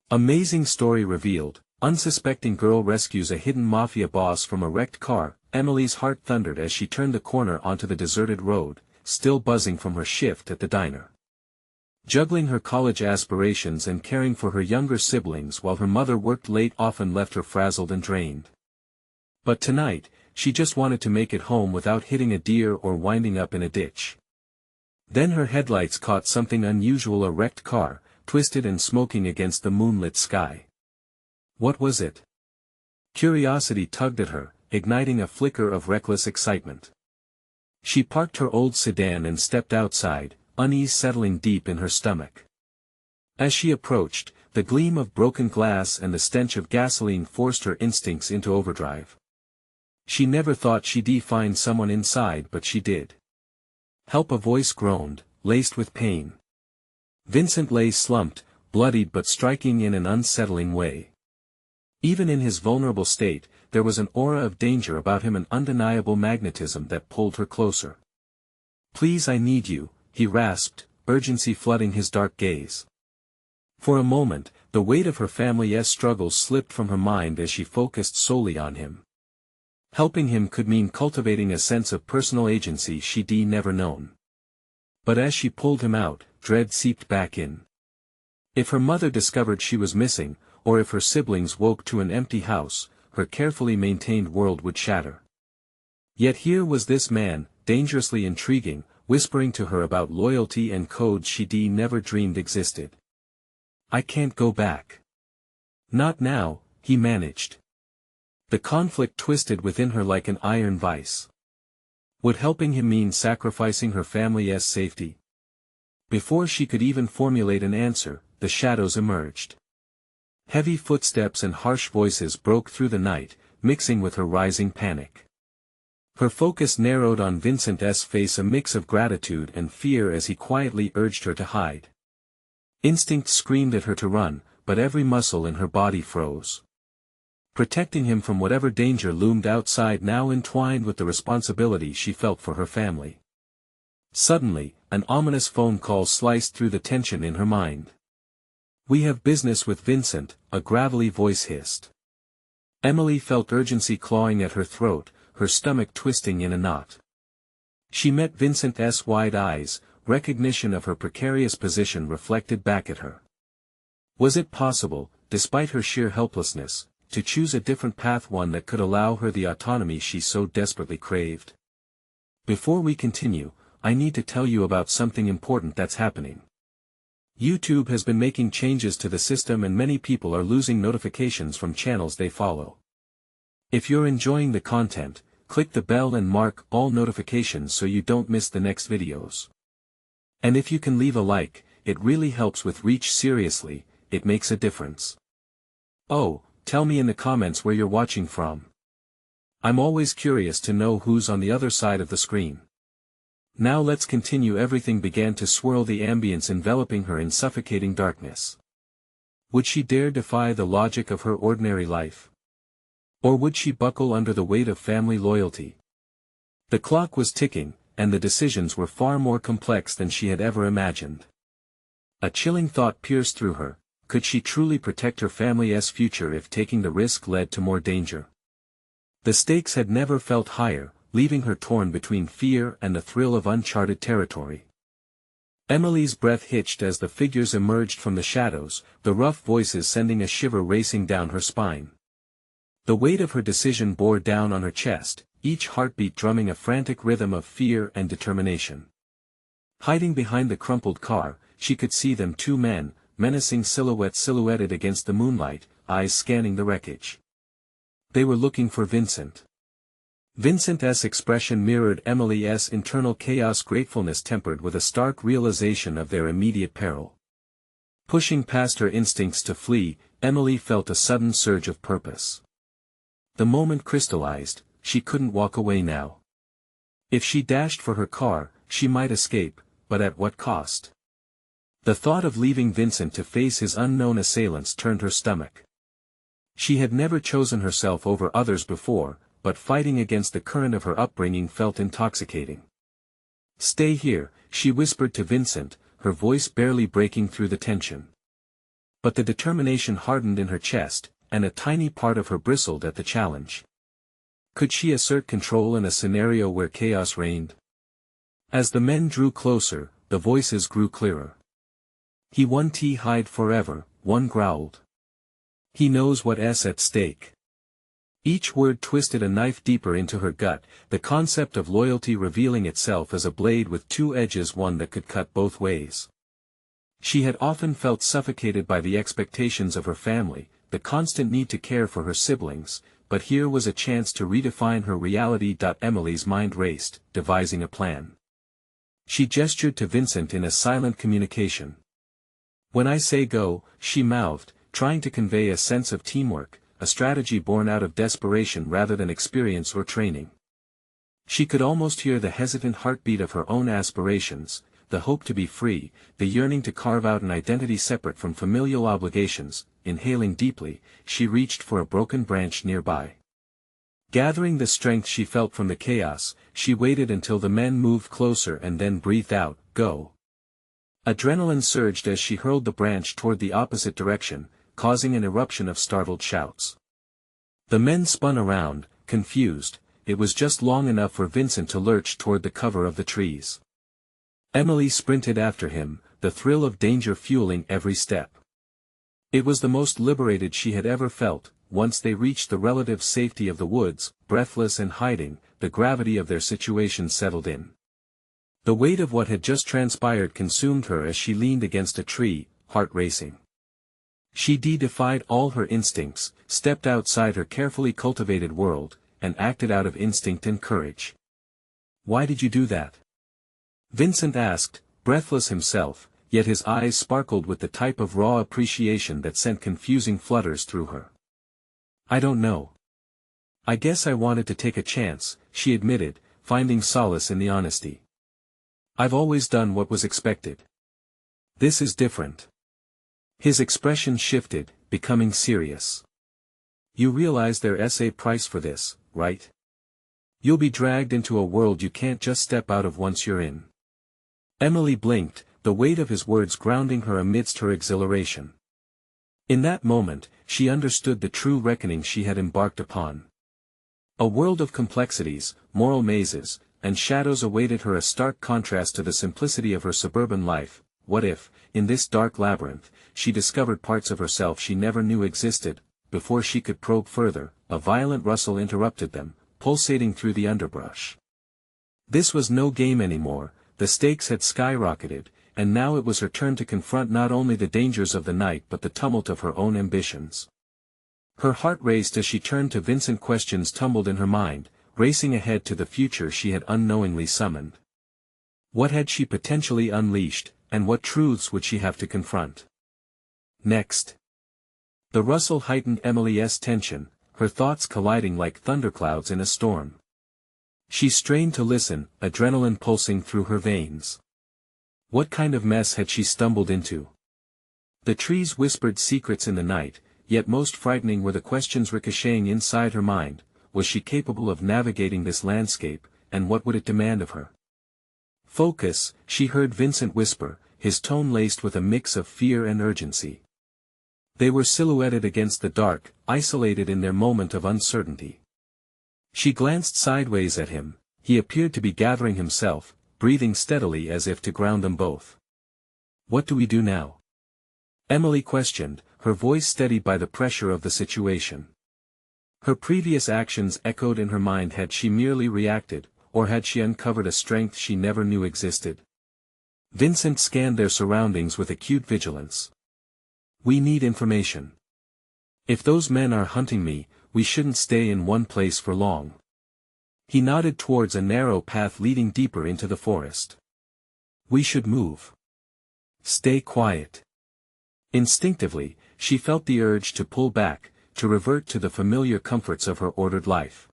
Amazing story revealed. Unsuspecting girl rescues a hidden mafia boss from a wrecked car. Emily's heart thundered as she turned the corner onto the deserted road, still buzzing from her shift at the diner. Juggling her college aspirations and caring for her younger siblings while her mother worked late often left her frazzled and drained. But tonight, she just wanted to make it home without hitting a deer or winding up in a ditch. Then her headlights caught something unusual: a wrecked car, twisted and smoking against the moonlit sky. What was it? Curiosity tugged at her, igniting a flicker of reckless excitement. She parked her old sedan and stepped outside, unease settling deep in her stomach. As she approached, the gleam of broken glass and the stench of gasoline forced her instincts into overdrive. She never thought she'd find someone inside, but she did. "Help!" a voice groaned, laced with pain. Vincent lay slumped, bloodied but striking in an unsettling way. Even in his vulnerable state, there was an aura of danger about him, an undeniable magnetism that pulled her closer. "Please, I need you," he rasped, urgency flooding his dark gaze. For a moment, the weight of her family's struggles slipped from her mind as she focused solely on him. Helping him could mean cultivating a sense of personal agency she'd never known. But as she pulled him out, dread seeped back in. If her mother discovered she was missing, or if her siblings woke to an empty house, her carefully maintained world would shatter. Yet here was this man, dangerously intriguing, whispering to her about loyalty and codes she'd never dreamed existed. "I can't go back." "Not now," he managed. The conflict twisted within her like an iron vice. Would helping him mean sacrificing her family's safety? Before she could even formulate an answer, the shadows emerged. Heavy footsteps and harsh voices broke through the night, mixing with her rising panic. Her focus narrowed on Vincent's face, a mix of gratitude and fear as he quietly urged her to hide. Instinct screamed at her to run, but every muscle in her body froze. Protecting him from whatever danger loomed outside now entwined with the responsibility she felt for her family. Suddenly, an ominous phone call sliced through the tension in her mind. "We have business with Vincent," a gravelly voice hissed. Emily felt urgency clawing at her throat, her stomach twisting in a knot. She met Vincent's wide eyes, recognition of her precarious position reflected back at her. Was it possible, despite her sheer helplessness, to choose a different path, one that could allow her the autonomy she so desperately craved? Before we continue, I need to tell you about something important that's happening. YouTube has been making changes to the system and many people are losing notifications from channels they follow. If you're enjoying the content, click the bell and mark all notifications so you don't miss the next videos. And if you can leave a like, it really helps with reach. Seriously, it makes a difference. Oh, tell me in the comments where you're watching from. I'm always curious to know who's on the other side of the screen. Now let's continue. Everything began to swirl, the ambience enveloping her in suffocating darkness. Would she dare defy the logic of her ordinary life? Or would she buckle under the weight of family loyalty? The clock was ticking, and the decisions were far more complex than she had ever imagined. A chilling thought pierced through her: could she truly protect her family's future if taking the risk led to more danger? The stakes had never felt higher, leaving her torn between fear and the thrill of uncharted territory. Emily's breath hitched as the figures emerged from the shadows, the rough voices sending a shiver racing down her spine. The weight of her decision bore down on her chest, each heartbeat drumming a frantic rhythm of fear and determination. Hiding behind the crumpled car, she could see them, two men, menacing silhouettes silhouetted against the moonlight, eyes scanning the wreckage. They were looking for Vincent. Vincent's expression mirrored Emily's internal chaos, gratefulness tempered with a stark realization of their immediate peril. Pushing past her instincts to flee, Emily felt a sudden surge of purpose. The moment crystallized, she couldn't walk away now. If she dashed for her car, she might escape, but at what cost? The thought of leaving Vincent to face his unknown assailants turned her stomach. She had never chosen herself over others before, but fighting against the current of her upbringing felt intoxicating. "Stay here," she whispered to Vincent, her voice barely breaking through the tension. But the determination hardened in her chest, and a tiny part of her bristled at the challenge. Could she assert control in a scenario where chaos reigned? As the men drew closer, the voices grew clearer. He won hide forever, one growled. He knows what's at stake. Each word twisted a knife deeper into her gut, the concept of loyalty revealing itself as a blade with two edges, one that could cut both ways. She had often felt suffocated by the expectations of her family, the constant need to care for her siblings, but here was a chance to redefine her reality. Emily's mind raced, devising a plan. She gestured to Vincent in a silent communication. When I say go, she mouthed, trying to convey a sense of teamwork, a strategy born out of desperation rather than experience or training. She could almost hear the hesitant heartbeat of her own aspirations, the hope to be free, the yearning to carve out an identity separate from familial obligations. Inhaling deeply, she reached for a broken branch nearby. Gathering the strength she felt from the chaos, she waited until the men moved closer and then breathed out, go. Adrenaline surged as she hurled the branch toward the opposite direction, causing an eruption of startled shouts. The men spun around, confused. It was just long enough for Vincent to lurch toward the cover of the trees. Emily sprinted after him, the thrill of danger fueling every step. It was the most liberated she had ever felt. Once they reached the relative safety of the woods, breathless and hiding, the gravity of their situation settled in. The weight of what had just transpired consumed her as she leaned against a tree, heart racing. She defied all her instincts, stepped outside her carefully cultivated world, and acted out of instinct and courage. Why did you do that? Vincent asked, breathless himself, yet his eyes sparkled with the type of raw appreciation that sent confusing flutters through her. I don't know. I guess I wanted to take a chance, she admitted, finding solace in the honesty. I've always done what was expected. This is different. His expression shifted, becoming serious. You realize there's a price for this, right? You'll be dragged into a world you can't just step out of once you're in. Emily blinked, the weight of his words grounding her amidst her exhilaration. In that moment, she understood the true reckoning she had embarked upon. A world of complexities, moral mazes, and shadows awaited her, a stark contrast to the simplicity of her suburban life. What if, in this dark labyrinth, she discovered parts of herself she never knew existed? Before she could probe further, a violent rustle interrupted them, pulsating through the underbrush. This was no game anymore, the stakes had skyrocketed, and now it was her turn to confront not only the dangers of the night but the tumult of her own ambitions. Her heart raced as she turned to Vincent. Questions tumbled in her mind, racing ahead to the future she had unknowingly summoned. What had she potentially unleashed, and what truths would she have to confront? Next. The rustle heightened Emily's tension, her thoughts colliding like thunderclouds in a storm. She strained to listen, adrenaline pulsing through her veins. What kind of mess had she stumbled into? The trees whispered secrets in the night, yet most frightening were the questions ricocheting inside her mind. Was she capable of navigating this landscape, and what would it demand of her? Focus, she heard Vincent whisper, his tone laced with a mix of fear and urgency. They were silhouetted against the dark, isolated in their moment of uncertainty. She glanced sideways at him. He appeared to be gathering himself, breathing steadily as if to ground them both. What do we do now? Emily questioned, her voice steadied by the pressure of the situation. Her previous actions echoed in her mind. Had she merely reacted, or had she uncovered a strength she never knew existed? Vincent scanned their surroundings with acute vigilance. We need information. If those men are hunting me, we shouldn't stay in one place for long. He nodded towards a narrow path leading deeper into the forest. We should move. Stay quiet. Instinctively, she felt the urge to pull back, to revert to the familiar comforts of her ordered life.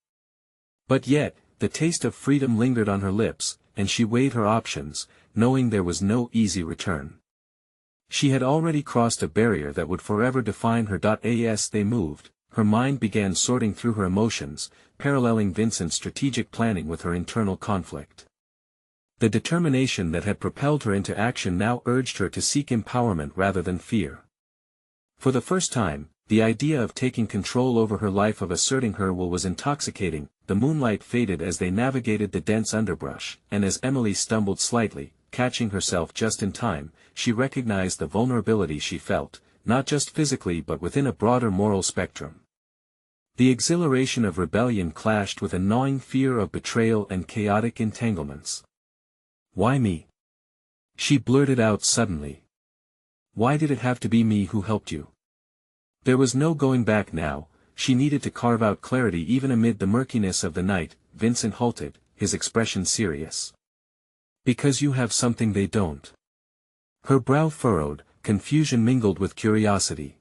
But yet, the taste of freedom lingered on her lips, and she weighed her options, knowing there was no easy return. She had already crossed a barrier that would forever define her. As they moved, her mind began sorting through her emotions, paralleling Vincent's strategic planning with her internal conflict. The determination that had propelled her into action now urged her to seek empowerment rather than fear. For the first time, the idea of taking control over her life, of asserting her will, was intoxicating. The moonlight faded as they navigated the dense underbrush, and as Emily stumbled slightly, catching herself just in time, she recognized the vulnerability she felt, not just physically but within a broader moral spectrum. The exhilaration of rebellion clashed with a gnawing fear of betrayal and chaotic entanglements. "Why me?" she blurted out suddenly. "Why did it have to be me who helped you?" There was no going back now. She needed to carve out clarity even amid the murkiness of the night. Vincent halted, his expression serious. "Because you have something they don't." Her brow furrowed, confusion mingled with curiosity.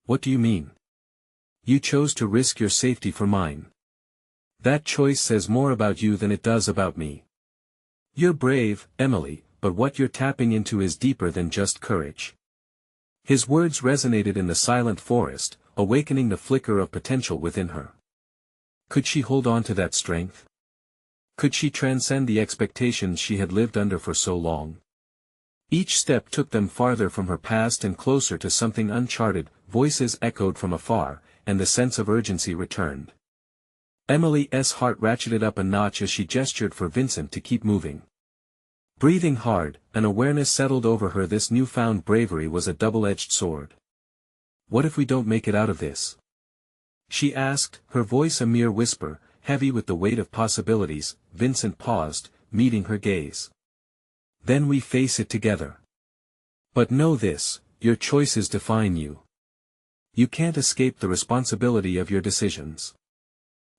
"What do you mean?" "You chose to risk your safety for mine. That choice says more about you than it does about me. You're brave, Emily, but what you're tapping into is deeper than just courage." His words resonated in the silent forest, awakening the flicker of potential within her. Could she hold on to that strength? Could she transcend the expectations she had lived under for so long? Each step took them farther from her past and closer to something uncharted. Voices echoed from afar, and the sense of urgency returned. Emily's heart ratcheted up a notch as she gestured for Vincent to keep moving. Breathing hard, an awareness settled over her. This newfound bravery was a double-edged sword. "What if we don't make it out of this?" she asked, her voice a mere whisper, heavy with the weight of possibilities. Vincent paused, meeting her gaze. "Then we face it together. But know this, your choices define you. You can't escape the responsibility of your decisions."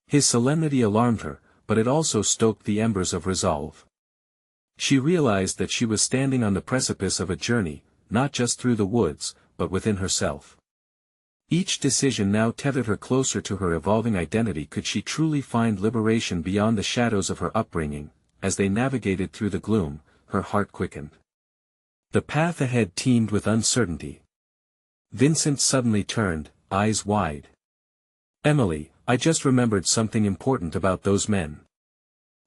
His solemnity alarmed her, but it also stoked the embers of resolve. She realized that she was standing on the precipice of a journey, not just through the woods, but within herself. Each decision now tethered her closer to her evolving identity. Could she truly find liberation beyond the shadows of her upbringing? As they navigated through the gloom, her heart quickened. The path ahead teemed with uncertainty. Vincent suddenly turned, eyes wide. "Emily, I just remembered something important about those men.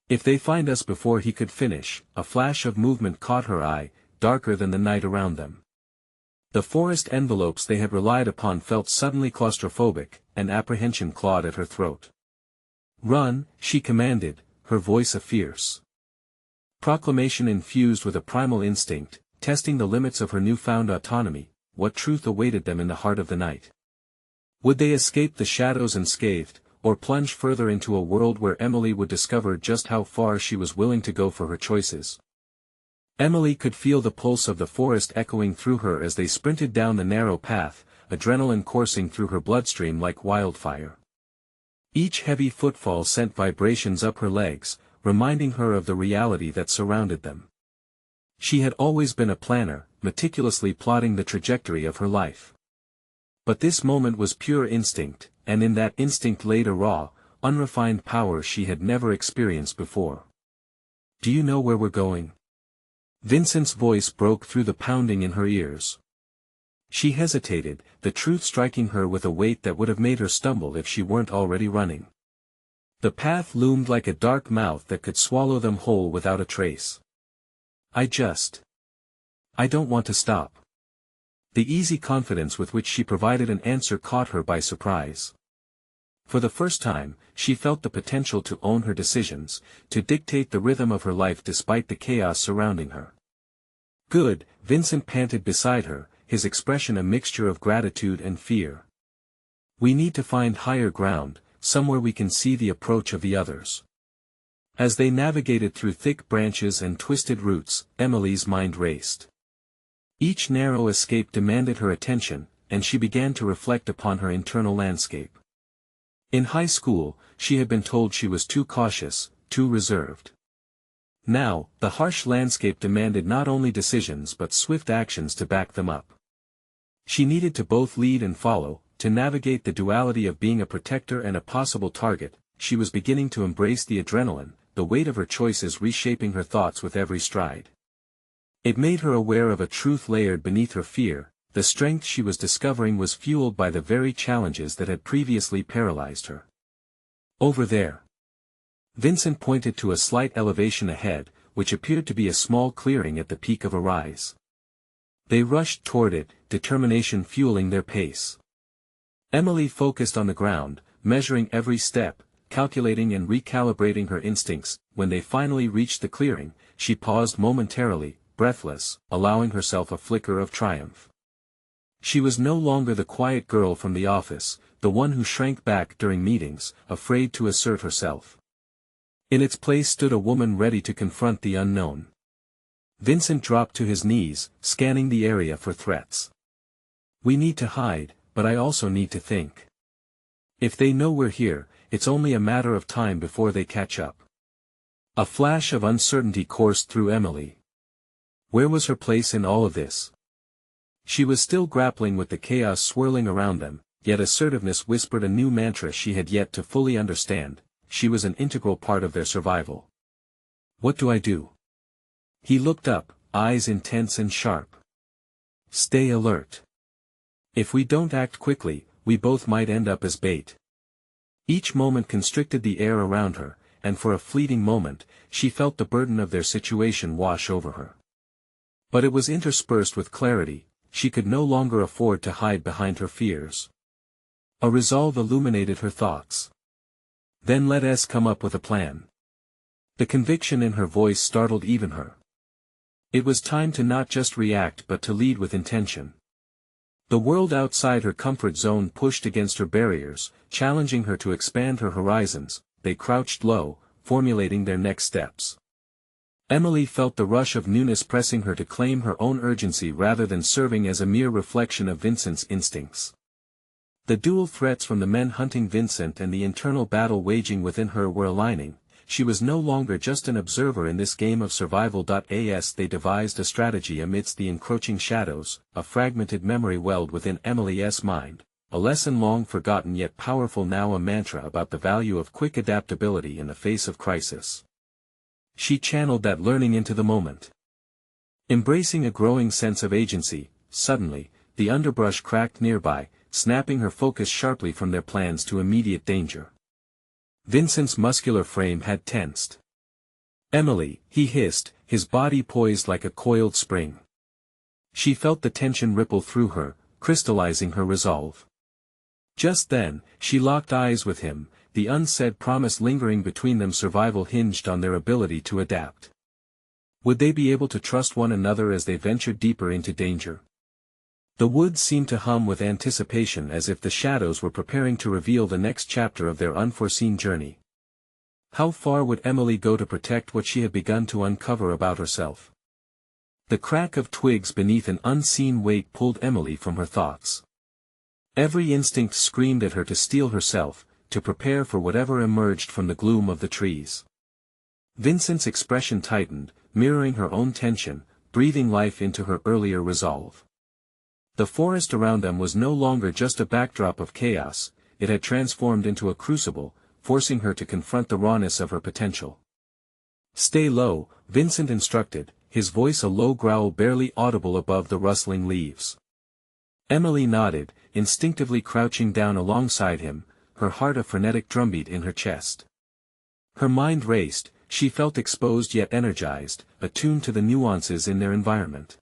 If they find us before," he could finish. A flash of movement caught her eye, darker than the night around them. The forest envelopes they had relied upon felt suddenly claustrophobic, and apprehension clawed at her throat. "Run," she commanded, her voice a fierce proclamation infused with a primal instinct, testing the limits of her newfound autonomy. What truth awaited them in the heart of the night? Would they escape the shadows unscathed, or plunge further into a world where Emily would discover just how far she was willing to go for her choices? Emily could feel the pulse of the forest echoing through her as they sprinted down the narrow path, adrenaline coursing through her bloodstream like wildfire. Each heavy footfall sent vibrations up her legs, reminding her of the reality that surrounded them. She had always been a planner, meticulously plotting the trajectory of her life. But this moment was pure instinct, and in that instinct laid a raw, unrefined power she had never experienced before. "Do you know where we're going?" Vincent's voice broke through the pounding in her ears. She hesitated, the truth striking her with a weight that would have made her stumble if she weren't already running. The path loomed like a dark mouth that could swallow them whole without a trace. I don't want to stop." The easy confidence with which she provided an answer caught her by surprise. For the first time, she felt the potential to own her decisions, to dictate the rhythm of her life despite the chaos surrounding her. "Good," Vincent panted beside her, his expression a mixture of gratitude and fear. "We need to find higher ground, somewhere we can see the approach of the others." As they navigated through thick branches and twisted roots, Emily's mind raced. Each narrow escape demanded her attention, and she began to reflect upon her internal landscape. In high school, she had been told she was too cautious, too reserved. Now, the harsh landscape demanded not only decisions but swift actions to back them up. She needed to both lead and follow, to navigate the duality of being a protector and a possible target. She was beginning to embrace the adrenaline, the weight of her choices reshaping her thoughts with every stride. It made her aware of a truth layered beneath her fear. The strength she was discovering was fueled by the very challenges that had previously paralyzed her. "Over there." Vincent pointed to a slight elevation ahead, which appeared to be a small clearing at the peak of a rise. They rushed toward it, determination fueling their pace. Emily focused on the ground, measuring every step, calculating and recalibrating her instincts. When they finally reached the clearing, she paused momentarily, breathless, allowing herself a flicker of triumph. She was no longer the quiet girl from the office, the one who shrank back during meetings, afraid to assert herself. In its place stood a woman ready to confront the unknown. Vincent dropped to his knees, scanning the area for threats. "We need to hide, but I also need to think. If they know we're here, it's only a matter of time before they catch up." A flash of uncertainty coursed through Emily. Where was her place in all of this? She was still grappling with the chaos swirling around them, yet assertiveness whispered a new mantra she had yet to fully understand: she was an integral part of their survival. "What do I do?" He looked up, eyes intense and sharp. "Stay alert. If we don't act quickly, we both might end up as bait." Each moment constricted the air around her, and for a fleeting moment, she felt the burden of their situation wash over her. But it was interspersed with clarity. She could no longer afford to hide behind her fears. A resolve illuminated her thoughts. "Then let us come up with a plan." The conviction in her voice startled even her. It was time to not just react but to lead with intention. The world outside her comfort zone pushed against her barriers, challenging her to expand her horizons. They crouched low, formulating their next steps. Emily felt the rush of newness pressing her to claim her own urgency rather than serving as a mere reflection of Vincent's instincts. The dual threats from the men hunting Vincent and the internal battle waging within her were aligning. She was no longer just an observer in this game of survival. As they devised a strategy amidst the encroaching shadows, a fragmented memory welled within Emily's mind, a lesson long forgotten yet powerful, now a mantra about the value of quick adaptability in the face of crisis. She channeled that learning into the moment. Embracing a growing sense of agency, suddenly, the underbrush cracked nearby, snapping her focus sharply from their plans to immediate danger. Vincent's muscular frame had tensed. "Emily," he hissed, his body poised like a coiled spring. She felt the tension ripple through her, crystallizing her resolve. Just then, she locked eyes with him, the unsaid promise lingering between them. Survival hinged on their ability to adapt. Would they be able to trust one another as they ventured deeper into danger? The woods seemed to hum with anticipation, as if the shadows were preparing to reveal the next chapter of their unforeseen journey. How far would Emily go to protect what she had begun to uncover about herself? The crack of twigs beneath an unseen weight pulled Emily from her thoughts. Every instinct screamed at her to steel herself, to prepare for whatever emerged from the gloom of the trees. Vincent's expression tightened, mirroring her own tension, breathing life into her earlier resolve. The forest around them was no longer just a backdrop of chaos, it had transformed into a crucible, forcing her to confront the rawness of her potential. "Stay low," Vincent instructed, his voice a low growl barely audible above the rustling leaves. Emily nodded, instinctively crouching down alongside him, her heart a frenetic drumbeat in her chest. Her mind raced, she felt exposed yet energized, attuned to the nuances in their environment.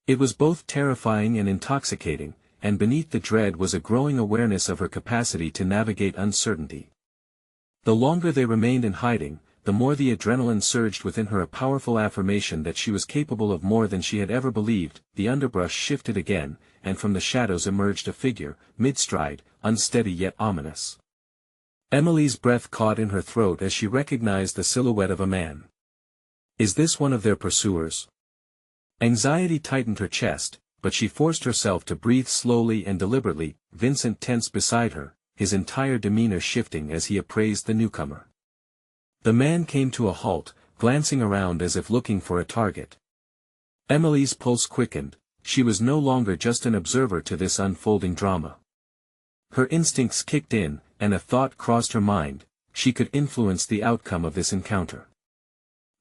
It was both terrifying and intoxicating, and beneath the dread was a growing awareness of her capacity to navigate uncertainty. The longer they remained in hiding, the more the adrenaline surged within her, a powerful affirmation that she was capable of more than she had ever believed. The underbrush shifted again, and from the shadows emerged a figure, mid-stride, unsteady yet ominous. Emily's breath caught in her throat as she recognized the silhouette of a man. "Is this one of their pursuers?" Anxiety tightened her chest, but she forced herself to breathe slowly and deliberately. Vincent tensed beside her, his entire demeanor shifting as he appraised the newcomer. The man came to a halt, glancing around as if looking for a target. Emily's pulse quickened, she was no longer just an observer to this unfolding drama. Her instincts kicked in, and a thought crossed her mind: she could influence the outcome of this encounter.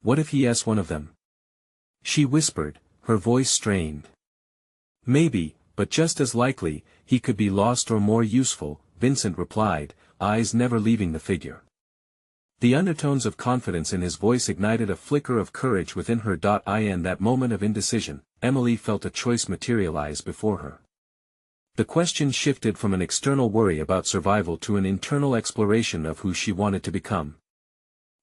What if he is one of them? She whispered, her voice strained. "Maybe, but just as likely, he could be lost or more useful," Vincent replied, eyes never leaving the figure. The undertones of confidence in his voice ignited a flicker of courage within her. In that moment of indecision, Emily felt a choice materialize before her. The question shifted from an external worry about survival to an internal exploration of who she wanted to become.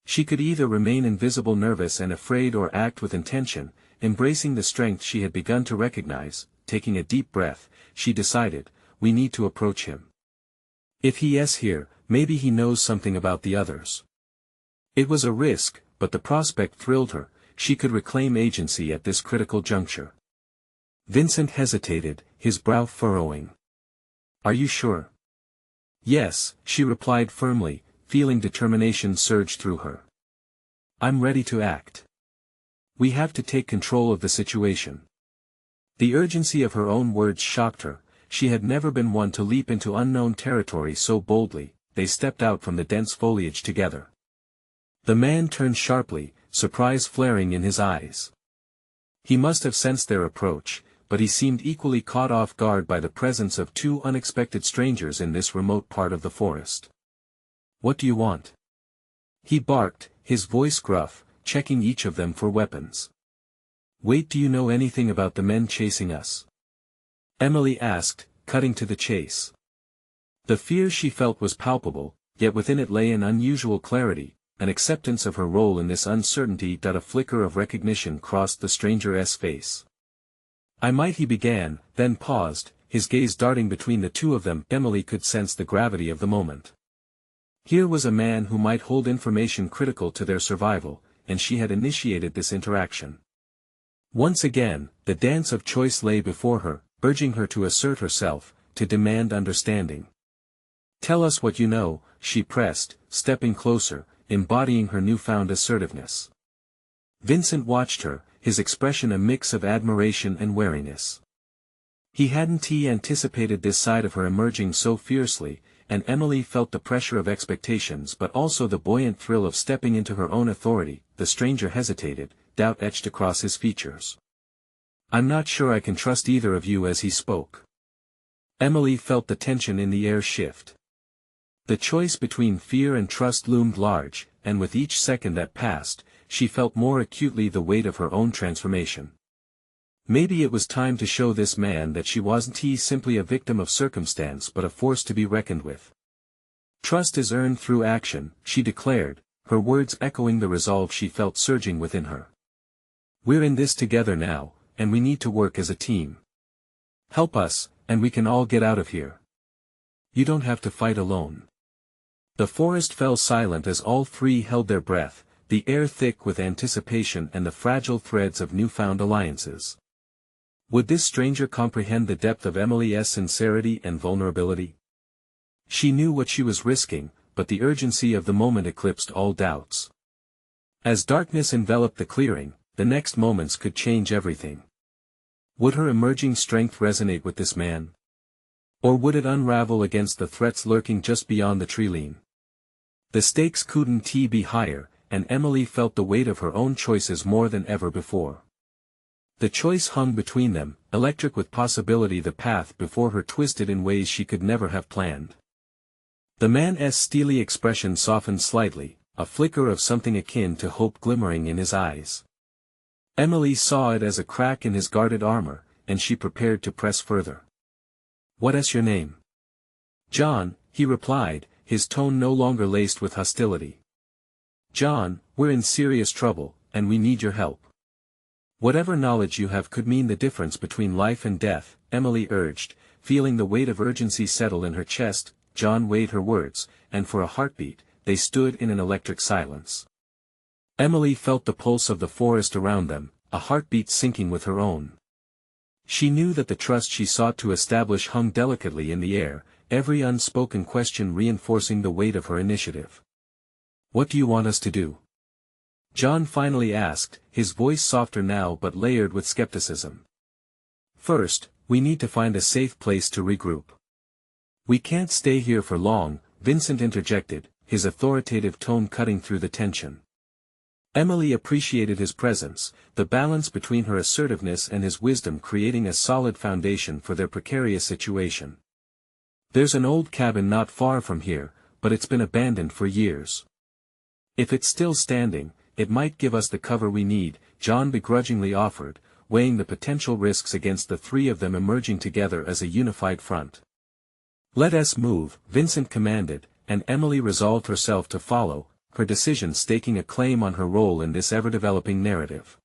She could either remain invisible, nervous and afraid, or act with intention, embracing the strength she had begun to recognize. Taking a deep breath, she decided, we need to approach him. If he is here, maybe he knows something about the others. It was a risk, but the prospect thrilled her. She could reclaim agency at this critical juncture. Vincent hesitated, his brow furrowing. Are you sure? Yes, she replied firmly, feeling determination surge through her. I'm ready to act. We have to take control of the situation. The urgency of her own words shocked her. She had never been one to leap into unknown territory so boldly. They stepped out from the dense foliage together. The man turned sharply, surprise flaring in his eyes. He must have sensed their approach, but he seemed equally caught off guard by the presence of two unexpected strangers in this remote part of the forest. What do you want? He barked, his voice gruff, checking each of them for weapons. Wait, do you know anything about the men chasing us? Emily asked, cutting to the chase. The fear she felt was palpable, yet within it lay an unusual clarity, an acceptance of her role in this uncertainty. A flicker of recognition crossed the stranger's face. I might, he began, then paused, his gaze darting between the two of them. Emily could sense the gravity of the moment. Here was a man who might hold information critical to their survival, and she had initiated this interaction. Once again, the dance of choice lay before her, urging her to assert herself, to demand understanding. Tell us what you know, she pressed, stepping closer, embodying her newfound assertiveness. Vincent watched her, his expression a mix of admiration and wariness. He hadn't anticipated this side of her emerging so fiercely, and Emily felt the pressure of expectations but also the buoyant thrill of stepping into her own authority. The stranger hesitated, doubt etched across his features. I'm not sure I can trust either of you. As he spoke, Emily felt the tension in the air shift. The choice between fear and trust loomed large, and with each second that passed, she felt more acutely the weight of her own transformation. Maybe it was time to show this man that she wasn't simply a victim of circumstance but a force to be reckoned with. Trust is earned through action, she declared, her words echoing the resolve she felt surging within her. We're in this together now, and we need to work as a team. Help us, and we can all get out of here. You don't have to fight alone. The forest fell silent as all three held their breath, the air thick with anticipation and the fragile threads of newfound alliances. Would this stranger comprehend the depth of Emily's sincerity and vulnerability? She knew what she was risking, but the urgency of the moment eclipsed all doubts. As darkness enveloped the clearing, the next moments could change everything. Would her emerging strength resonate with this man? Or would it unravel against the threats lurking just beyond the tree-line? The stakes couldn't be higher, and Emily felt the weight of her own choices more than ever before. The choice hung between them, electric with possibility. The path before her twisted in ways she could never have planned. The man's steely expression softened slightly, a flicker of something akin to hope glimmering in his eyes. Emily saw it as a crack in his guarded armor, and she prepared to press further. What is your name? John, he replied, his tone no longer laced with hostility. John, we're in serious trouble, and we need your help. Whatever knowledge you have could mean the difference between life and death, Emily urged, feeling the weight of urgency settle in her chest. John weighed her words, and for a heartbeat, they stood in an electric silence. Emily felt the pulse of the forest around them, a heartbeat syncing with her own. She knew that the trust she sought to establish hung delicately in the air, every unspoken question reinforcing the weight of her initiative. What do you want us to do? John finally asked, his voice softer now but layered with skepticism. First, we need to find a safe place to regroup. We can't stay here for long, Vincent interjected, his authoritative tone cutting through the tension. Emily appreciated his presence, the balance between her assertiveness and his wisdom creating a solid foundation for their precarious situation. There's an old cabin not far from here, but it's been abandoned for years. If it's still standing, it might give us the cover we need, John begrudgingly offered, weighing the potential risks against the three of them emerging together as a unified front. "Let us move," Vincent commanded, and Emily resolved herself to follow, her decision staking a claim on her role in this ever-developing narrative.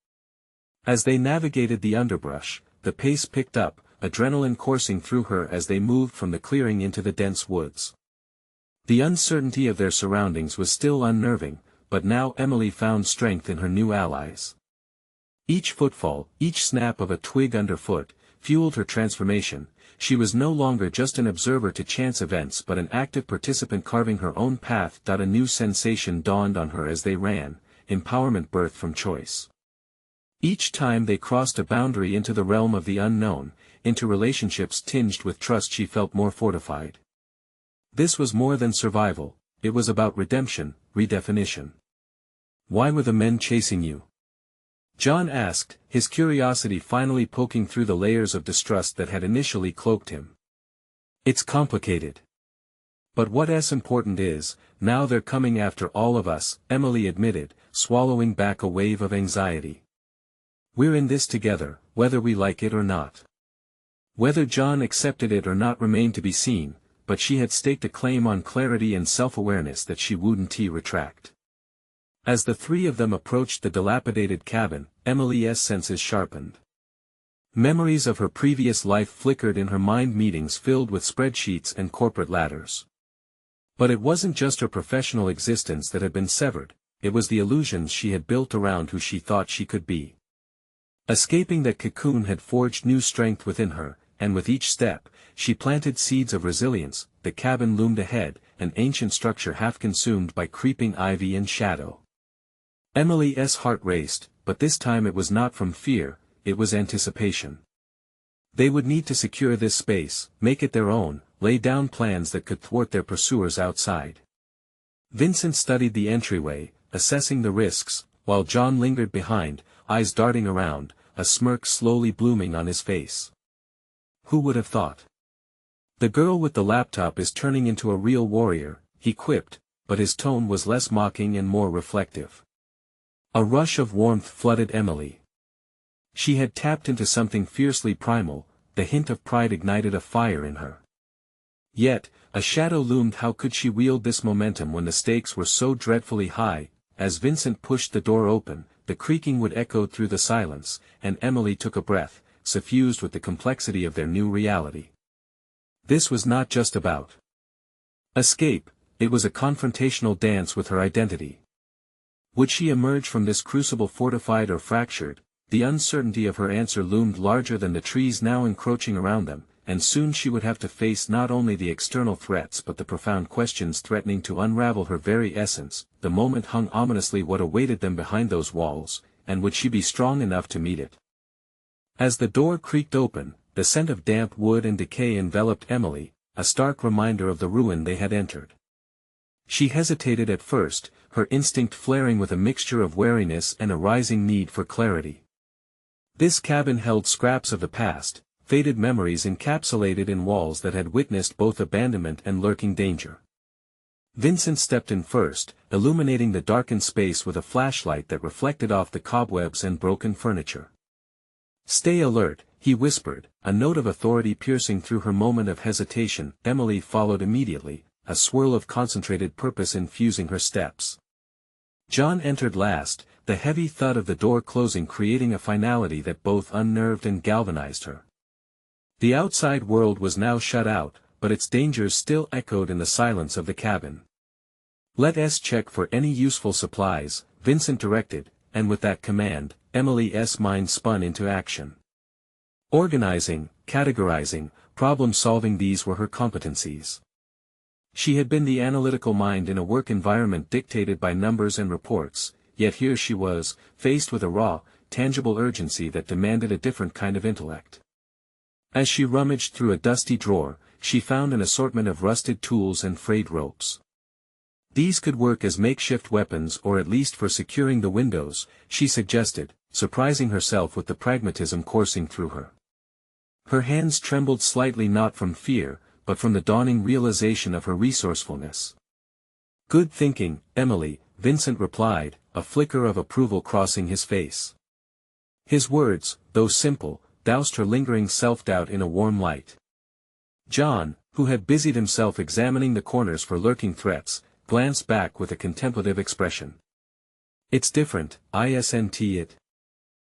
As they navigated the underbrush, the pace picked up, adrenaline coursing through her as they moved from the clearing into the dense woods. The uncertainty of their surroundings was still unnerving, but now Emily found strength in her new allies. Each footfall, each snap of a twig underfoot, fueled her transformation. She was no longer just an observer to chance events but an active participant carving her own path. A new sensation dawned on her as they ran, empowerment birthed from choice. Each time they crossed a boundary into the realm of the unknown, into relationships tinged with trust, she felt more fortified. This was more than survival, it was about redemption, redefinition. "Why were the men chasing you?" John asked, his curiosity finally poking through the layers of distrust that had initially cloaked him. "It's complicated. But what's important is, now they're coming after all of us," Emily admitted, swallowing back a wave of anxiety. "We're in this together, whether we like it or not." Whether John accepted it or not remained to be seen, but she had staked a claim on clarity and self-awareness that she wouldn't retract. As the three of them approached the dilapidated cabin, Emily's senses sharpened. Memories of her previous life flickered in her mind, meetings filled with spreadsheets and corporate ladders. But it wasn't just her professional existence that had been severed, it was the illusions she had built around who she thought she could be. Escaping that cocoon had forged new strength within her, and with each step, she planted seeds of resilience. The cabin loomed ahead, an ancient structure half consumed by creeping ivy and shadow. Emily's heart raced, but this time it was not from fear, it was anticipation. They would need to secure this space, make it their own, lay down plans that could thwart their pursuers outside. Vincent studied the entryway, assessing the risks, while John lingered behind, eyes darting around, a smirk slowly blooming on his face. "Who would have thought? The girl with the laptop is turning into a real warrior," he quipped, but his tone was less mocking and more reflective. A rush of warmth flooded Emily. She had tapped into something fiercely primal, the hint of pride ignited a fire in her. Yet, a shadow loomed. How could she wield this momentum when the stakes were so dreadfully high? As Vincent pushed the door open, the creaking wood echoed through the silence, and Emily took a breath, suffused with the complexity of their new reality. This was not just about escape, it was a confrontational dance with her identity. Would she emerge from this crucible fortified or fractured? The uncertainty of her answer loomed larger than the trees now encroaching around them, and soon she would have to face not only the external threats but the profound questions threatening to unravel her very essence. The moment hung ominously. What awaited them behind those walls, and would she be strong enough to meet it? As the door creaked open, the scent of damp wood and decay enveloped Emily, a stark reminder of the ruin they had entered. She hesitated at first, her instinct flaring with a mixture of wariness and a rising need for clarity. This cabin held scraps of the past, faded memories encapsulated in walls that had witnessed both abandonment and lurking danger. Vincent stepped in first, illuminating the darkened space with a flashlight that reflected off the cobwebs and broken furniture. "Stay alert," he whispered, a note of authority piercing through her moment of hesitation. Emily followed immediately, a swirl of concentrated purpose infusing her steps. John entered last, the heavy thud of the door closing creating a finality that both unnerved and galvanized her. The outside world was now shut out, but its dangers still echoed in the silence of the cabin. "Let's check for any useful supplies," Vincent directed, and with that command, Emily's mind spun into action. Organizing, categorizing, problem-solving, these were her competencies. She had been the analytical mind in a work environment dictated by numbers and reports, yet here she was, faced with a raw, tangible urgency that demanded a different kind of intellect. As she rummaged through a dusty drawer, she found an assortment of rusted tools and frayed ropes. These could work as makeshift weapons or at least for securing the windows, she suggested, surprising herself with the pragmatism coursing through her. Her hands trembled slightly, not from fear, but from the dawning realization of her resourcefulness. "Good thinking, Emily," Vincent replied, a flicker of approval crossing his face. His words, though simple, doused her lingering self-doubt in a warm light. John, who had busied himself examining the corners for lurking threats, glanced back with a contemplative expression. "It's different, isn't it?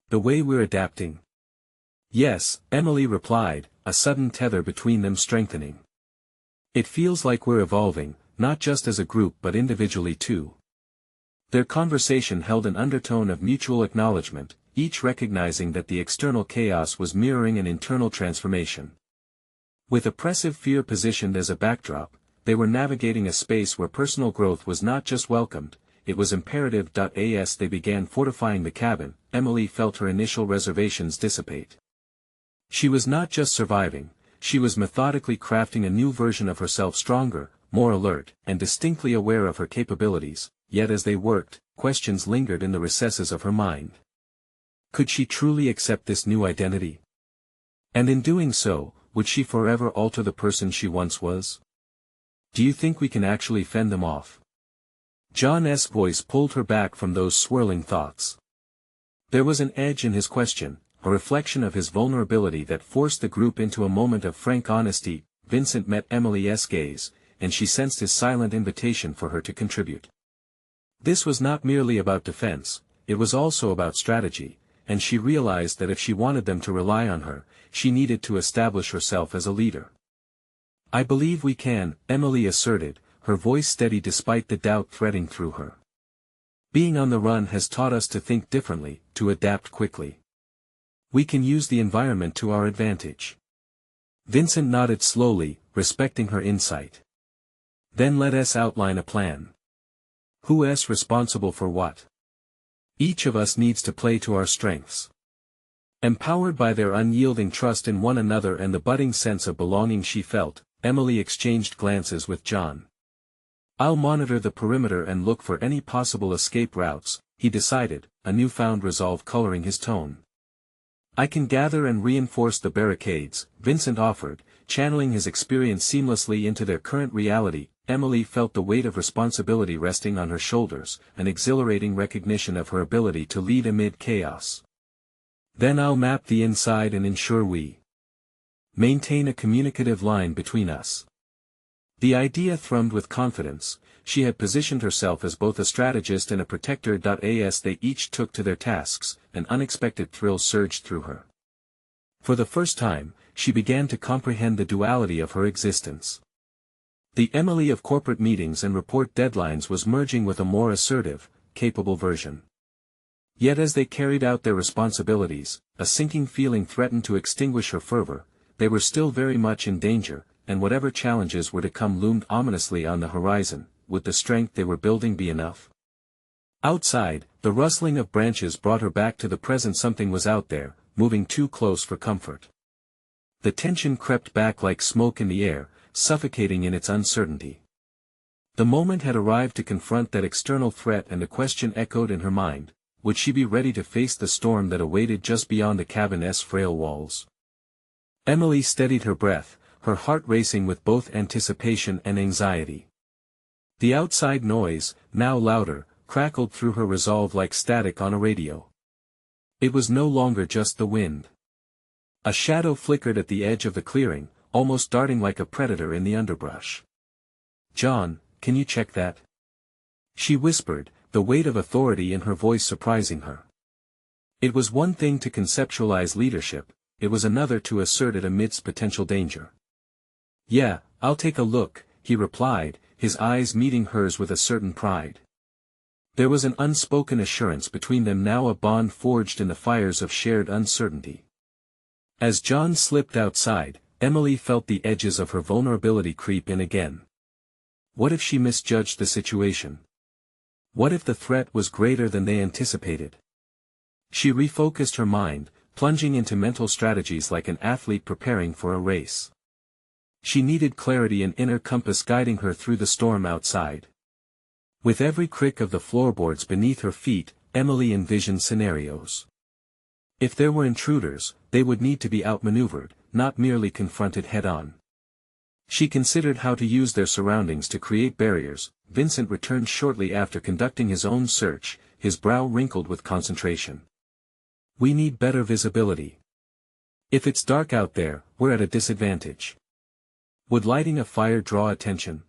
The way we're adapting." "Yes," Emily replied, a sudden tether between them strengthening. "It feels like we're evolving, not just as a group but individually too." Their conversation held an undertone of mutual acknowledgement, each recognizing that the external chaos was mirroring an internal transformation. With oppressive fear positioned as a backdrop, they were navigating a space where personal growth was not just welcomed, it was imperative. As they began fortifying the cabin, Emily felt her initial reservations dissipate. She was not just surviving, she was methodically crafting a new version of herself, stronger, more alert, and distinctly aware of her capabilities, yet as they worked, questions lingered in the recesses of her mind. Could she truly accept this new identity? And in doing so, would she forever alter the person she once was? "Do you think we can actually fend them off?" John's voice pulled her back from those swirling thoughts. There was an edge in his question, a reflection of his vulnerability that forced the group into a moment of frank honesty. Vincent met Emily's gaze, and she sensed his silent invitation for her to contribute. This was not merely about defense, it was also about strategy, and she realized that if she wanted them to rely on her, she needed to establish herself as a leader. "I believe we can," Emily asserted, her voice steady despite the doubt threading through her. "Being on the run has taught us to think differently, to adapt quickly. We can use the environment to our advantage." Vincent nodded slowly, respecting her insight. "Then let us outline a plan. Who's responsible for what? Each of us needs to play to our strengths." Empowered by their unyielding trust in one another and the budding sense of belonging she felt, Emily exchanged glances with John. "I'll monitor the perimeter and look for any possible escape routes," he decided, a newfound resolve coloring his tone. "I can gather and reinforce the barricades," Vincent offered, channeling his experience seamlessly into their current reality. Emily felt the weight of responsibility resting on her shoulders, an exhilarating recognition of her ability to lead amid chaos. "Then I'll map the inside and ensure we maintain a communicative line between us." The idea thrummed with confidence. She had positioned herself as both a strategist and a protector. As they each took to their tasks, an unexpected thrill surged through her. For the first time, she began to comprehend the duality of her existence. The Emily of corporate meetings and report deadlines was merging with a more assertive, capable version. Yet as they carried out their responsibilities, a sinking feeling threatened to extinguish her fervor. They were still very much in danger, and whatever challenges were to come loomed ominously on the horizon. Would the strength they were building be enough? Outside, the rustling of branches brought her back to the present. Something was out there, moving too close for comfort. The tension crept back like smoke in the air, suffocating in its uncertainty. The moment had arrived to confront that external threat, and the question echoed in her mind: would she be ready to face the storm that awaited just beyond the cabin's frail walls? Emily steadied her breath, her heart racing with both anticipation and anxiety. The outside noise, now louder, crackled through her resolve like static on a radio. It was no longer just the wind. A shadow flickered at the edge of the clearing, almost darting like a predator in the underbrush. "John, can you check that?" she whispered, the weight of authority in her voice surprising her. It was one thing to conceptualize leadership, it was another to assert it amidst potential danger. "Yeah, I'll take a look," he replied, his eyes meeting hers with a certain pride. There was an unspoken assurance between them now, a bond forged in the fires of shared uncertainty. As John slipped outside, Emily felt the edges of her vulnerability creep in again. What if she misjudged the situation? What if the threat was greater than they anticipated? She refocused her mind, plunging into mental strategies like an athlete preparing for a race. She needed clarity and inner compass guiding her through the storm outside. With every crick of the floorboards beneath her feet, Emily envisioned scenarios. If there were intruders, they would need to be outmaneuvered, not merely confronted head-on. She considered how to use their surroundings to create barriers. Vincent returned shortly after conducting his own search, his brow wrinkled with concentration. We need better visibility. If it's dark out there, we're at a disadvantage. Would lighting a fire draw attention?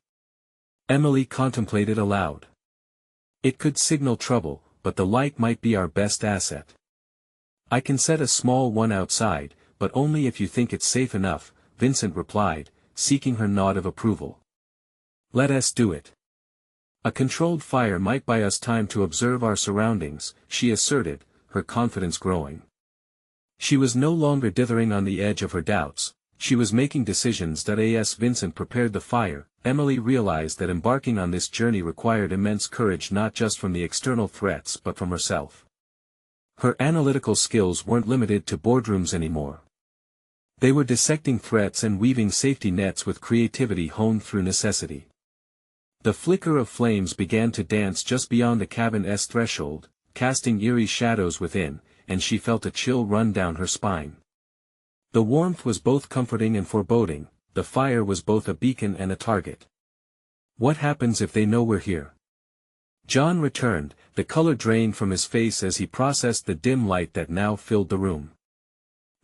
Emily contemplated aloud. It could signal trouble, but the light might be our best asset. I can set a small one outside, but only if you think it's safe enough, Vincent replied, seeking her nod of approval. Let us do it. A controlled fire might buy us time to observe our surroundings, she asserted, her confidence growing. She was no longer dithering on the edge of her doubts, she was making decisions. As Vincent prepared the fire, Emily realized that embarking on this journey required immense courage, not just from the external threats but from herself. Her analytical skills weren't limited to boardrooms anymore. They were dissecting threats and weaving safety nets with creativity honed through necessity. The flicker of flames began to dance just beyond the cabin's threshold, casting eerie shadows within, and she felt a chill run down her spine. The warmth was both comforting and foreboding, the fire was both a beacon and a target. What happens if they know we're here? John returned, the color drained from his face as he processed the dim light that now filled the room.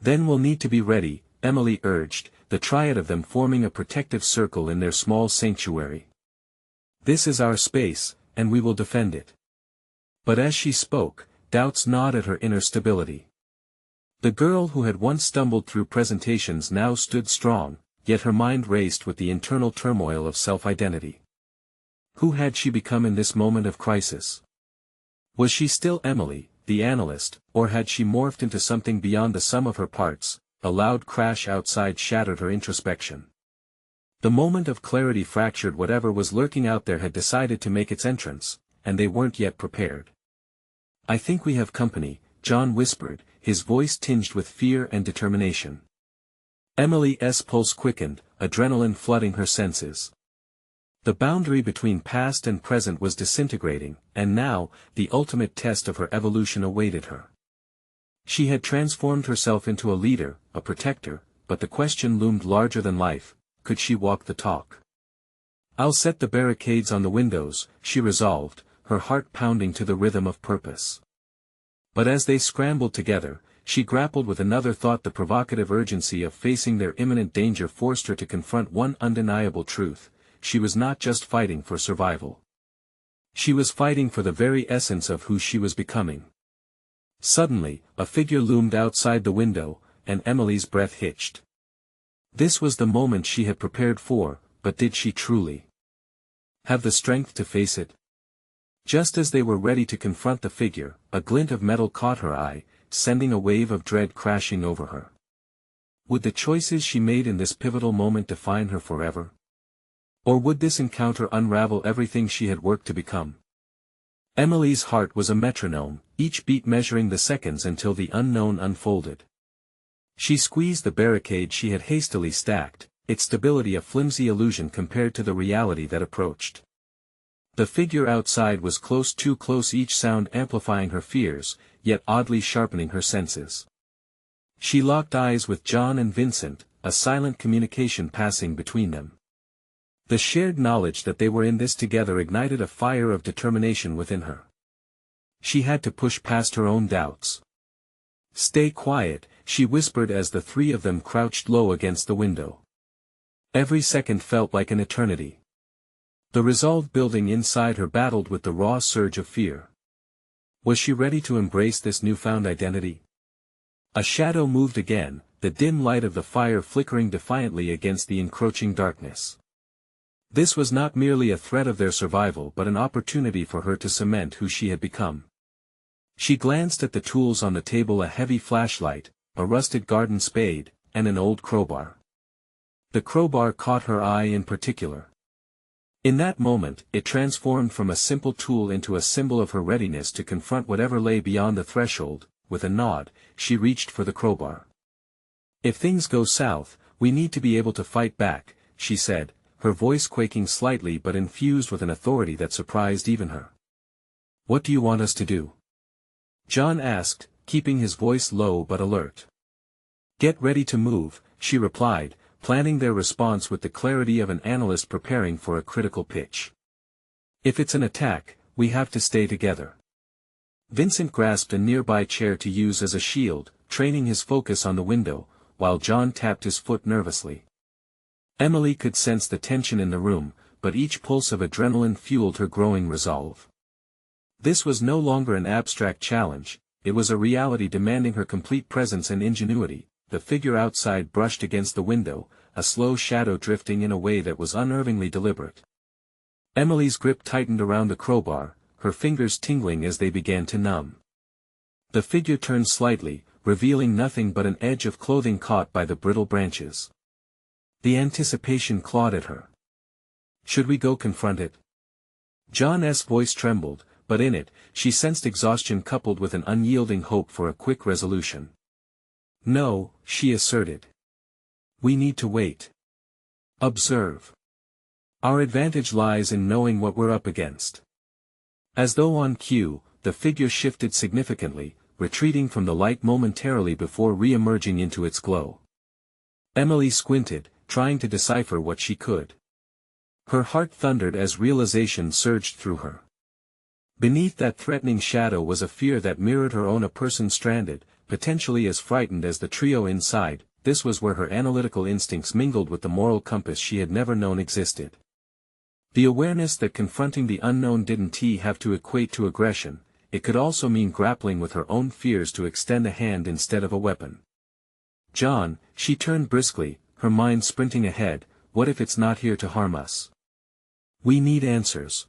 Then we'll need to be ready, Emily urged, the triad of them forming a protective circle in their small sanctuary. This is our space, and we will defend it. But as she spoke, doubts gnawed at her inner stability. The girl who had once stumbled through presentations now stood strong, yet her mind raced with the internal turmoil of self-identity. Who had she become in this moment of crisis? Was she still Emily, the analyst, or had she morphed into something beyond the sum of her parts? A loud crash outside shattered her introspection. The moment of clarity fractured whatever was lurking out there had decided to make its entrance, and they weren't yet prepared. I think we have company, John whispered, his voice tinged with fear and determination. Emily's pulse quickened, adrenaline flooding her senses. The boundary between past and present was disintegrating, and now, the ultimate test of her evolution awaited her. She had transformed herself into a leader, a protector, but the question loomed larger than life, could she walk the talk? I'll set the barricades on the windows, she resolved, her heart pounding to the rhythm of purpose. But as they scrambled together, she grappled with another thought. The provocative urgency of facing their imminent danger forced her to confront one undeniable truth: she was not just fighting for survival. She was fighting for the very essence of who she was becoming. Suddenly, a figure loomed outside the window, and Emily's breath hitched. This was the moment she had prepared for, but did she truly have the strength to face it? Just as they were ready to confront the figure, a glint of metal caught her eye, sending a wave of dread crashing over her. Would the choices she made in this pivotal moment define her forever? Or would this encounter unravel everything she had worked to become? Emily's heart was a metronome, each beat measuring the seconds until the unknown unfolded. She squeezed the barricade she had hastily stacked, its stability a flimsy illusion compared to the reality that approached. The figure outside was close, too close, each sound amplifying her fears, yet oddly sharpening her senses. She locked eyes with John and Vincent, a silent communication passing between them. The shared knowledge that they were in this together ignited a fire of determination within her. She had to push past her own doubts. Stay quiet, she whispered as the three of them crouched low against the window. Every second felt like an eternity. The resolve building inside her battled with the raw surge of fear. Was she ready to embrace this newfound identity? A shadow moved again, the dim light of the fire flickering defiantly against the encroaching darkness. This was not merely a threat of their survival but an opportunity for her to cement who she had become. She glanced at the tools on the table: a heavy flashlight, a rusted garden spade, and an old crowbar. The crowbar caught her eye in particular. In that moment, it transformed from a simple tool into a symbol of her readiness to confront whatever lay beyond the threshold. With a nod, she reached for the crowbar. If things go south, we need to be able to fight back, she said, her voice quaking slightly but infused with an authority that surprised even her. What do you want us to do? John asked, keeping his voice low but alert. Get ready to move, she replied, planning their response with the clarity of an analyst preparing for a critical pitch. If it's an attack, we have to stay together. Vincent grasped a nearby chair to use as a shield, training his focus on the window, while John tapped his foot nervously. Emily could sense the tension in the room, but each pulse of adrenaline fueled her growing resolve. This was no longer an abstract challenge, it was a reality demanding her complete presence and ingenuity. The figure outside brushed against the window, a slow shadow drifting in a way that was unnervingly deliberate. Emily's grip tightened around the crowbar, her fingers tingling as they began to numb. The figure turned slightly, revealing nothing but an edge of clothing caught by the brittle branches. The anticipation clawed at her. Should we go confront it? John's voice trembled, but in it, she sensed exhaustion coupled with an unyielding hope for a quick resolution. No, she asserted. We need to wait. Observe. Our advantage lies in knowing what we're up against. As though on cue, the figure shifted significantly, retreating from the light momentarily before re-emerging into its glow. Emily squinted, trying to decipher what she could. Her heart thundered as realization surged through her. Beneath that threatening shadow was a fear that mirrored her own, a person stranded, potentially as frightened as the trio inside. This was where her analytical instincts mingled with the moral compass she had never known existed. The awareness that confronting the unknown didn't have to equate to aggression, it could also mean grappling with her own fears to extend a hand instead of a weapon. John, she turned briskly, her mind sprinting ahead, what if it's not here to harm us? We need answers.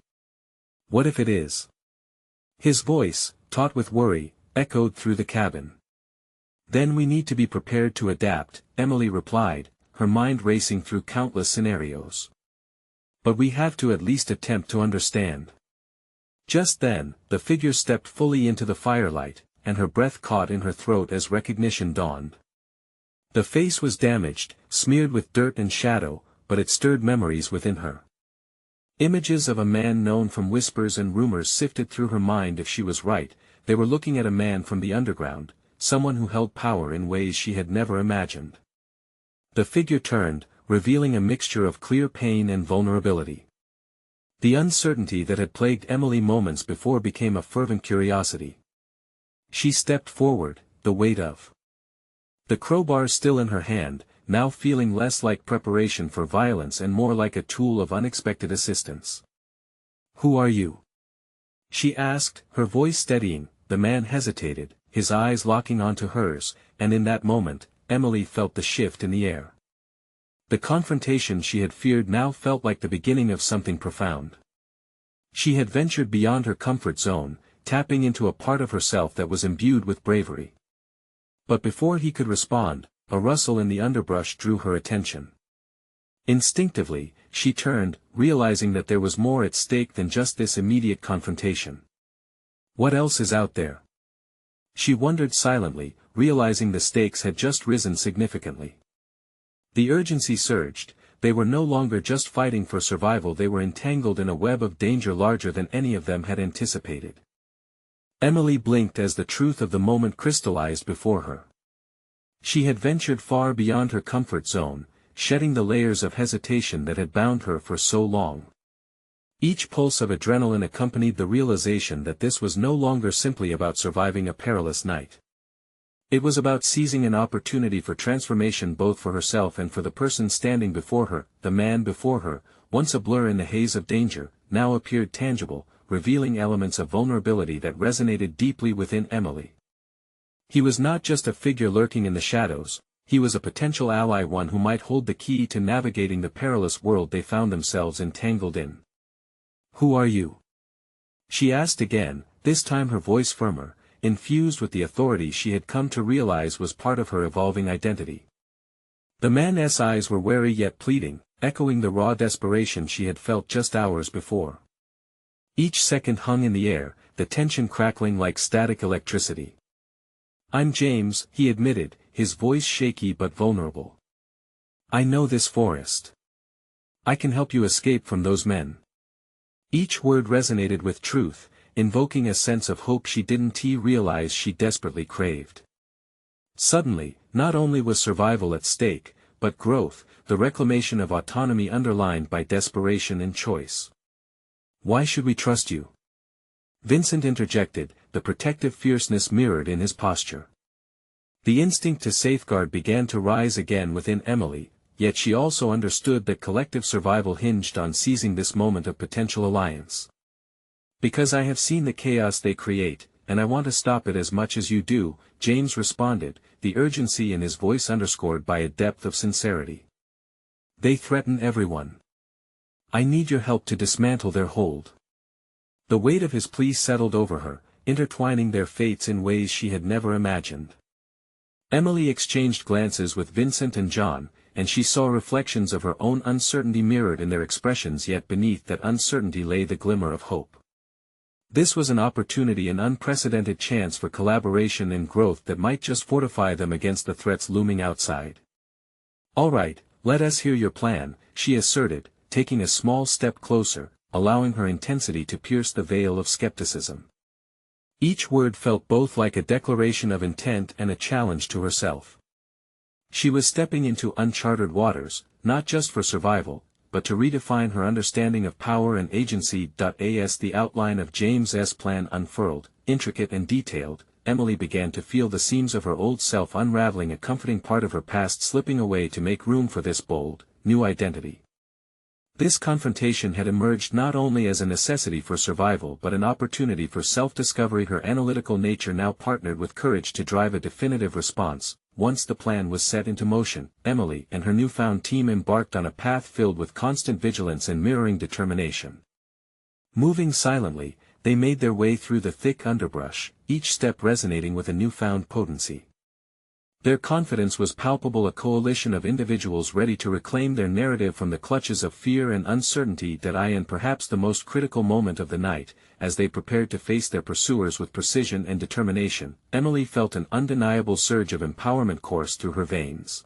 What if it is? His voice, taut with worry, echoed through the cabin. Then we need to be prepared to adapt, Emily replied, her mind racing through countless scenarios. But we have to at least attempt to understand. Just then, the figure stepped fully into the firelight, and her breath caught in her throat as recognition dawned. The face was damaged, smeared with dirt and shadow, but it stirred memories within her. Images of a man known from whispers and rumors sifted through her mind. If she was right, they were looking at a man from the underground, someone who held power in ways she had never imagined. The figure turned, revealing a mixture of clear pain and vulnerability. The uncertainty that had plagued Emily moments before became a fervent curiosity. She stepped forward, the weight of the crowbar still in her hand, now feeling less like preparation for violence and more like a tool of unexpected assistance. Who are you? She asked, her voice steadying. The man hesitated, his eyes locking onto hers, and in that moment, Emily felt the shift in the air. The confrontation she had feared now felt like the beginning of something profound. She had ventured beyond her comfort zone, tapping into a part of herself that was imbued with bravery. But before he could respond, a rustle in the underbrush drew her attention. Instinctively, she turned, realizing that there was more at stake than just this immediate confrontation. What else is out there? She wondered silently, realizing the stakes had just risen significantly. The urgency surged. They were no longer just fighting for survival, they were entangled in a web of danger larger than any of them had anticipated. Emily blinked as the truth of the moment crystallized before her. She had ventured far beyond her comfort zone, shedding the layers of hesitation that had bound her for so long. Each pulse of adrenaline accompanied the realization that this was no longer simply about surviving a perilous night. It was about seizing an opportunity for transformation, both for herself and for the person standing before her. The man before her, once a blur in the haze of danger, now appeared tangible, revealing elements of vulnerability that resonated deeply within Emily. He was not just a figure lurking in the shadows, he was a potential ally, one who might hold the key to navigating the perilous world they found themselves entangled in. Who are you? She asked again, this time her voice firmer, infused with the authority she had come to realize was part of her evolving identity. The man's eyes were wary yet pleading, echoing the raw desperation she had felt just hours before. Each second hung in the air, the tension crackling like static electricity. I'm James, he admitted, his voice shaky but vulnerable. I know this forest. I can help you escape from those men. Each word resonated with truth, invoking a sense of hope she didn't realize she desperately craved. Suddenly, not only was survival at stake, but growth, the reclamation of autonomy underlined by desperation and choice. Why should we trust you? Vincent interjected, the protective fierceness mirrored in his posture. The instinct to safeguard began to rise again within Emily, yet she also understood that collective survival hinged on seizing this moment of potential alliance. Because I have seen the chaos they create, and I want to stop it as much as you do, James responded, the urgency in his voice underscored by a depth of sincerity. They threaten everyone. I need your help to dismantle their hold. The weight of his plea settled over her, intertwining their fates in ways she had never imagined. Emily exchanged glances with Vincent and John, and she saw reflections of her own uncertainty mirrored in their expressions, yet beneath that uncertainty lay the glimmer of hope. This was an opportunity, an unprecedented chance for collaboration and growth that might just fortify them against the threats looming outside. All right, let us hear your plan, she asserted, taking a small step closer, allowing her intensity to pierce the veil of skepticism. Each word felt both like a declaration of intent and a challenge to herself. She was stepping into uncharted waters, not just for survival, but to redefine her understanding of power and agency. As the outline of James's plan unfurled, intricate and detailed, Emily began to feel the seams of her old self unraveling, a comforting part of her past slipping away to make room for this bold, new identity. This confrontation had emerged not only as a necessity for survival but an opportunity for self-discovery. Her analytical nature now partnered with courage to drive a definitive response. Once the plan was set into motion, Emily and her newfound team embarked on a path filled with constant vigilance and mirroring determination. Moving silently, they made their way through the thick underbrush, each step resonating with a newfound potency. Their confidence was palpable, a coalition of individuals ready to reclaim their narrative from the clutches of fear and uncertainty. And perhaps the most critical moment of the night, as they prepared to face their pursuers with precision and determination, Emily felt an undeniable surge of empowerment course through her veins.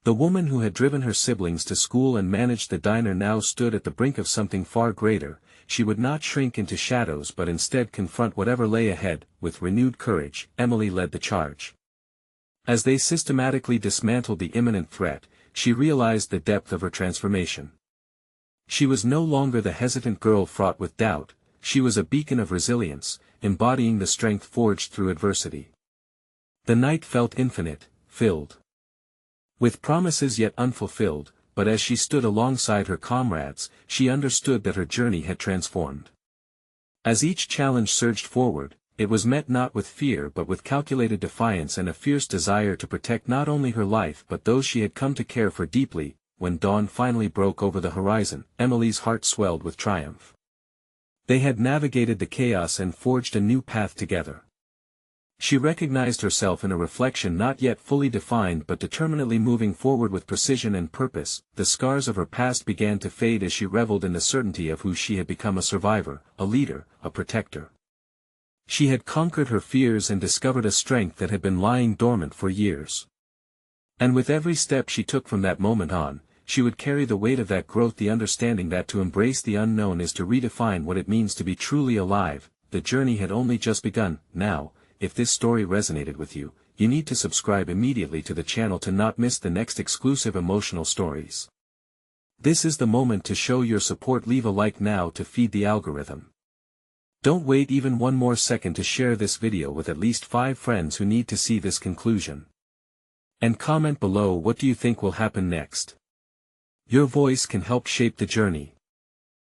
The woman who had driven her siblings to school and managed the diner now stood at the brink of something far greater. She would not shrink into shadows but instead confront whatever lay ahead. With renewed courage, Emily led the charge. As they systematically dismantled the imminent threat, she realized the depth of her transformation. She was no longer the hesitant girl fraught with doubt, she was a beacon of resilience, embodying the strength forged through adversity. The night felt infinite, filled with promises yet unfulfilled, but as she stood alongside her comrades, she understood that her journey had transformed. As each challenge surged forward, it was met not with fear but with calculated defiance and a fierce desire to protect not only her life but those she had come to care for deeply. When dawn finally broke over the horizon, Emily's heart swelled with triumph. They had navigated the chaos and forged a new path together. She recognized herself in a reflection not yet fully defined but determinedly moving forward with precision and purpose. The scars of her past began to fade as she reveled in the certainty of who she had become, a survivor, a leader, a protector. She had conquered her fears and discovered a strength that had been lying dormant for years. And with every step she took from that moment on, she would carry the weight of that growth, the understanding that to embrace the unknown is to redefine what it means to be truly alive. The journey had only just begun. Now, if this story resonated with you, you need to subscribe immediately to the channel to not miss the next exclusive emotional stories. This is the moment to show your support. Leave a like now to feed the algorithm. Don't wait even one more second to share this video with at least 5 friends who need to see this conclusion. And comment below, what do you think will happen next? Your voice can help shape the journey.